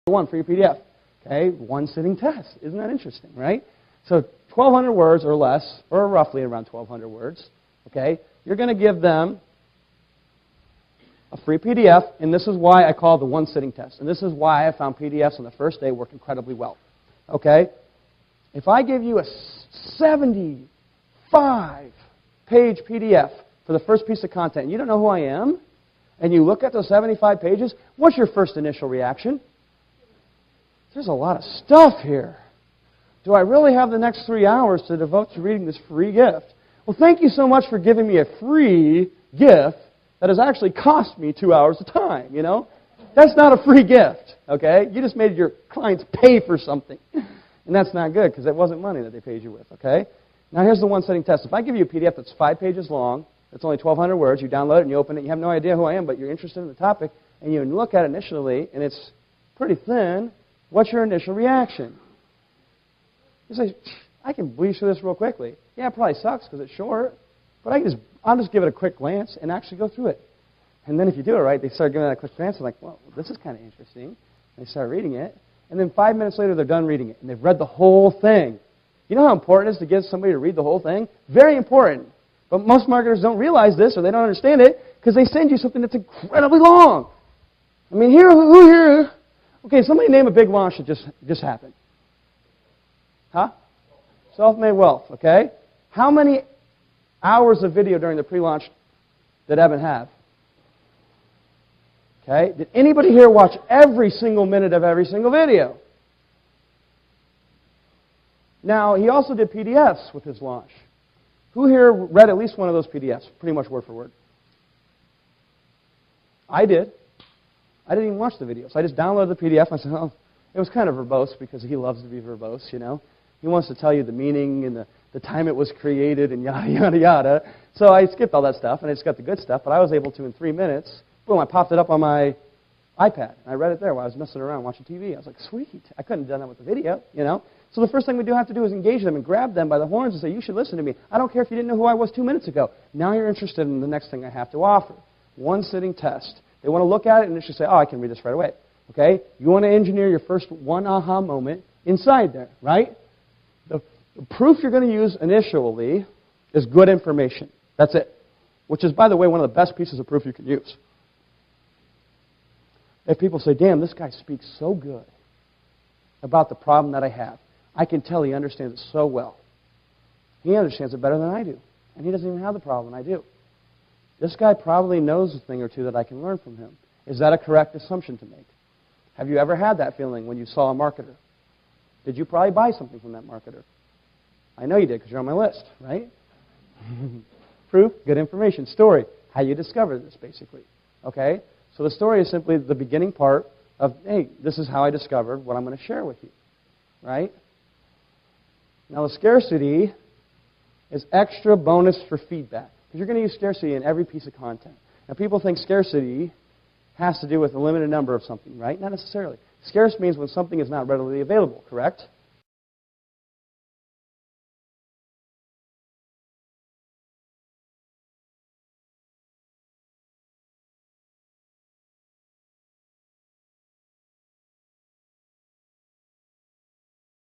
one for your PDF. Okay, one sitting test. Isn't that interesting, right? So 1,200 words or less, or roughly around 1,200 words. Okay, you're going to give them a free PDF, and this is why I call it the one sitting test. And this is why I found PDFs on the first day work incredibly well. Okay, if I give you a 75-page PDF for the first piece of content, and you don't know who I am, and you look at those 75 pages, what's your first initial reaction? There's a lot of stuff here. Do I really have the next 3 hours to devote to reading this free gift? Well, thank you so much for giving me a free gift that has actually cost me 2 hours of time, you know? That's not a free gift, okay? You just made your clients pay for something. And that's not good because it wasn't money that they paid you with, okay? Now here's the one setting test. If I give you a PDF that's 5 pages long, it's only 1,200 words, you download it and you open it, you have no idea who I am, but you're interested in the topic, and you look at it initially, and it's pretty thin, what's your initial reaction? You say, I can breeze through this real quickly. Yeah, it probably sucks because it's short, but I'll just give it a quick glance and actually go through it. And then if you do it right, they start giving it a quick glance and like, well, this is kind of interesting. And they start reading it. And then 5 minutes later, they're done reading it. And they've read the whole thing. You know how important it is to get somebody to read the whole thing? Very important. But most marketers don't realize this or they don't understand it because they send you something that's incredibly long. I mean, who here? Okay, somebody name a big launch that just happened. Huh? Self-Made Wealth, okay? How many hours of video during the pre-launch did Evan have? Okay? Did anybody here watch every single minute of every single video? Now, he also did PDFs with his launch. Who here read at least one of those PDFs, pretty much word for word? I did. I didn't even watch the videos. I just downloaded the PDF. I said, oh, it was kind of verbose because he loves to be verbose, you know. He wants to tell you the meaning and the time it was created and yada, yada, yada. So I skipped all that stuff and I just got the good stuff. But I was able to, in 3 minutes, boom, I popped it up on my iPad. And I read it there while I was messing around watching TV. I was like, sweet. I couldn't have done that with the video, you know. So the first thing we do have to do is engage them and grab them by the horns and say, you should listen to me. I don't care if you didn't know who I was 2 minutes ago. Now you're interested in the next thing I have to offer. One sitting test. They want to look at it and they should say, oh, I can read this right away. Okay? You want to engineer your first one aha moment inside there, right? The proof you're going to use initially is good information. That's it. Which is, by the way, one of the best pieces of proof you can use. If people say, damn, this guy speaks so good about the problem that I have. I can tell he understands it so well. He understands it better than I do. And he doesn't even have the problem I do. This guy probably knows a thing or two that I can learn from him. Is that a correct assumption to make? Have you ever had that feeling when you saw a marketer? Did you probably buy something from that marketer? I know you did because you're on my list, right? Proof, good information. Story, how you discovered this, basically. Okay? So the story is simply the beginning part of, hey, this is how I discovered what I'm going to share with you. Right? Now the scarcity is extra bonus for feedback. Because you're going to use scarcity in every piece of content. Now people think scarcity has to do with a limited number of something, right? Not necessarily. Scarce means when something is not readily available, correct?